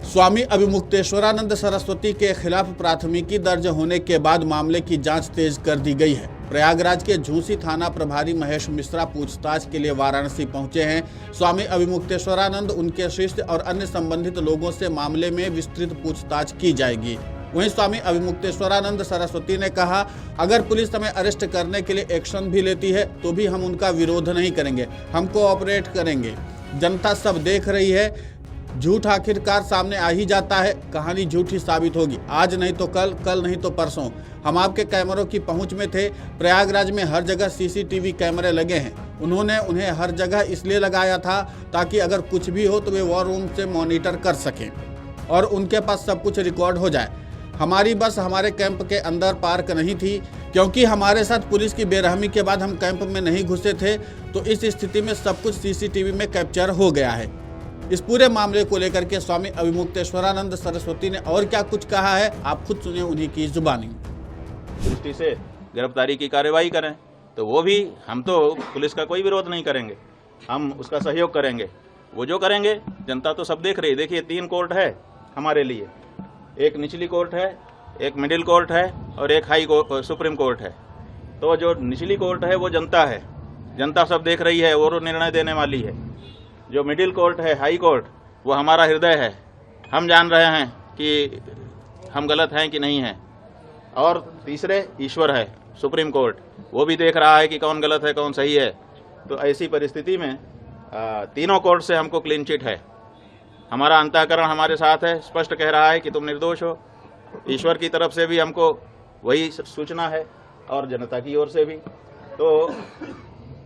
स्वामी अभिमुक्तेश्वरानंद सरस्वती के खिलाफ प्राथमिकी दर्ज होने के बाद मामले की जांच तेज कर दी गई है। प्रयागराज के झूसी थाना प्रभारी महेश मिश्रा पूछताछ के लिए वाराणसी पहुंचे हैं। स्वामी अभिमुक्तेश्वरानंद, उनके शिष्य और अन्य संबंधित लोगों से मामले में विस्तृत पूछताछ की जाएगी। वहीं स्वामी अभिमुक्तेश्वरानंद सरस्वती ने कहा, अगर पुलिस हमें अरेस्ट करने के लिए एक्शन भी लेती है तो भी हम उनका विरोध नहीं करेंगे, हम कोऑपरेट करेंगे। जनता सब देख रही है, झूठ आखिरकार सामने आ ही जाता है, कहानी झूठी साबित होगी। आज नहीं तो कल, कल नहीं तो परसों। हम आपके कैमरों की पहुंच में थे। प्रयागराज में हर जगह सीसीटीवी कैमरे लगे हैं। उन्होंने उन्हें हर जगह इसलिए लगाया था ताकि अगर कुछ भी हो तो वे वॉर रूम से मॉनिटर कर सकें और उनके पास सब कुछ रिकॉर्ड हो जाए। हमारी बस हमारे कैंप के अंदर पार्क नहीं थी, क्योंकि हमारे साथ पुलिस की बेरहमी के बाद हम कैंप में नहीं घुसे थे, तो इस स्थिति में सब कुछ सीसीटीवी में कैप्चर हो गया है। इस पूरे मामले को लेकर के स्वामी अभिमुक्तेश्वरानंद सरस्वती ने और क्या कुछ कहा है, आप खुद सुनिए उन्हीं की जुबानी। दृष्टि से गिरफ्तारी की कार्यवाही करें तो वो भी, हम तो पुलिस का कोई विरोध नहीं करेंगे, हम उसका सहयोग करेंगे। वो जो करेंगे, जनता तो सब देख रही है। देखिए 3 कोर्ट है हमारे लिए, एक निचली कोर्ट है, एक मिडिल कोर्ट है और एक हाई कोर्ट, सुप्रीम कोर्ट है। तो जो निचली कोर्ट है वो जनता है, जनता सब देख रही है और निर्णय देने वाली है। जो मिडिल कोर्ट है, हाई कोर्ट, वो हमारा हृदय है। हम जान रहे हैं कि हम गलत हैं कि नहीं हैं। और तीसरे ईश्वर है, सुप्रीम कोर्ट, वो भी देख रहा है कि कौन गलत है कौन सही है। तो ऐसी परिस्थिति में तीनों कोर्ट से हमको क्लीन चिट है। हमारा अंतःकरण हमारे साथ है, स्पष्ट कह रहा है कि तुम निर्दोष हो। ईश्वर की तरफ से भी हमको वही सूचना है और जनता की ओर से भी। तो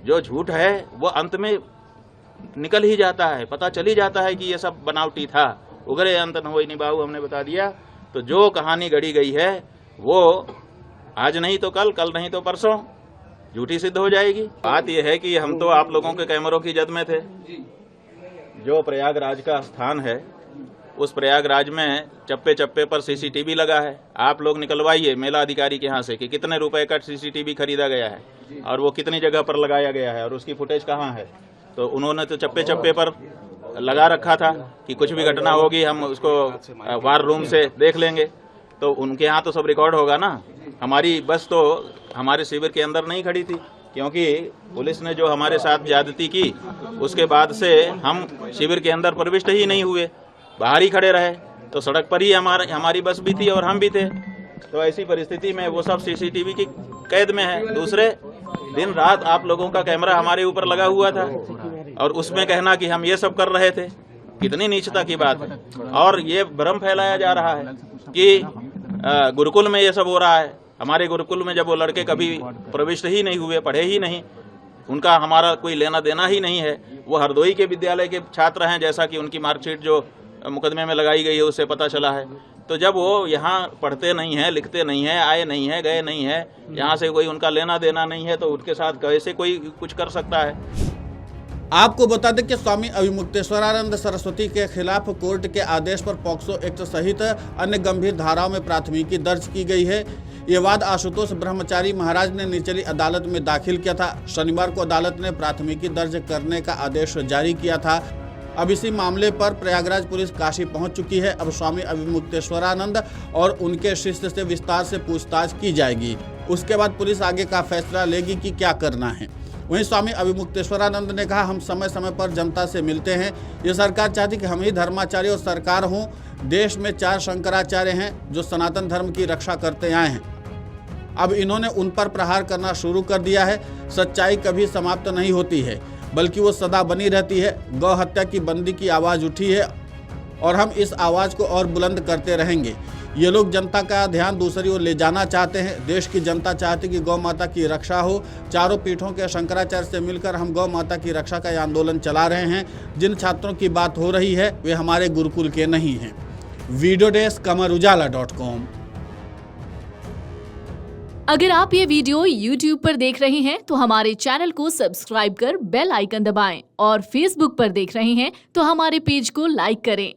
जो झूठ है वो अंत में निकल ही जाता है, पता चल ही जाता है कि ये सब बनावटी था। उगरे अंत न होई निभाऊ, हमने बता दिया। तो जो कहानी गढ़ी गई है वो आज नहीं तो कल, कल नहीं तो परसों झूठी सिद्ध हो जाएगी। बात यह है कि हम तो आप लोगों के कैमरों की जद में थे। जो प्रयागराज का स्थान है, उस प्रयागराज में चप्पे चप्पे पर सीसीटीवी लगा है। आप लोग निकलवाइए मेला अधिकारी के यहाँ से कि कितने रुपए का सीसीटीवी खरीदा गया है और वो कितनी जगह पर लगाया गया है और उसकी फुटेज कहाँ है। तो उन्होंने तो चप्पे चप्पे पर लगा रखा था कि कुछ भी घटना होगी हम उसको वार रूम से देख लेंगे। तो उनके यहाँ तो सब रिकॉर्ड होगा ना। हमारी बस तो हमारे शिविर के अंदर नहीं खड़ी थी, क्योंकि पुलिस ने जो हमारे साथ ज्यादती की उसके बाद से हम शिविर के अंदर प्रविष्ट ही नहीं हुए, बाहर ही खड़े रहे। तो सड़क पर ही हमारी बस भी थी और हम भी थे। तो ऐसी परिस्थिति में वो सब सीसीटीवी की कैद में है। दूसरे दिन रात आप लोगों का कैमरा हमारे ऊपर लगा हुआ था और उसमें कहना कि हम ये सब कर रहे थे, कितनी नीचता की बात है। और ये भ्रम फैलाया जा रहा है कि गुरुकुल में ये सब हो रहा है। हमारे गुरुकुल में जब वो लड़के कभी प्रविष्ट ही नहीं हुए, पढ़े ही नहीं, उनका हमारा कोई लेना देना ही नहीं है। वो हरदोई के विद्यालय के छात्र हैं, जैसा कि उनकी मार्कशीट जो मुकदमे में लगाई गई है उससे पता चला है। तो जब वो यहाँ पढ़ते नहीं हैं, लिखते नहीं हैं, आए नहीं हैं, गए नहीं हैं, यहाँ से कोई उनका लेना देना नहीं है, तो उनके साथ कैसे कोई कुछ कर सकता है। आपको बता दें कि स्वामी अभिमुक्तेश्वरानंद सरस्वती के खिलाफ कोर्ट के आदेश पर पॉक्सो एक्ट सहित अन्य गंभीर धाराओं में प्राथमिकी दर्ज की गई है। ये वाद आशुतोष ब्रह्मचारी महाराज ने निचली अदालत में दाखिल किया था। शनिवार को अदालत ने प्राथमिकी दर्ज करने का आदेश जारी किया था। अब इसी मामले पर प्रयागराज पुलिस काशी पहुंच चुकी है। अब स्वामी अभिमुक्तेश्वरानंद और उनके शिष्य से विस्तार से पूछताछ की जाएगी। उसके बाद पुलिस आगे का फैसला लेगी कि क्या करना है। वहीं स्वामी अभिमुक्तेश्वरानंद ने कहा, हम समय समय पर जनता से मिलते हैं। ये सरकार चाहती कि हम ही धर्माचार्य और सरकार हों। देश में 4 शंकराचार्य हैं जो सनातन धर्म की रक्षा करते आए हैं। अब इन्होंने उन पर प्रहार करना शुरू कर दिया है। सच्चाई कभी समाप्त नहीं होती है, बल्कि वो सदा बनी रहती है। गौ हत्या की बंदी की आवाज़ उठी है और हम इस आवाज़ को और बुलंद करते रहेंगे। ये लोग जनता का ध्यान दूसरी ओर ले जाना चाहते हैं। देश की जनता चाहती कि गौ माता की रक्षा हो। चारों पीठों के शंकराचार्य से मिलकर हम गौ माता की रक्षा का यह आंदोलन चला रहे हैं। जिन छात्रों की बात हो रही है वे हमारे गुरुकुल के नहीं हैं। Video desk amarujala.com। अगर आप ये वीडियो YouTube पर देख रहे हैं तो हमारे चैनल को सब्सक्राइब कर बेल आइकन दबाएं और Facebook पर देख रहे हैं तो हमारे पेज को लाइक करें।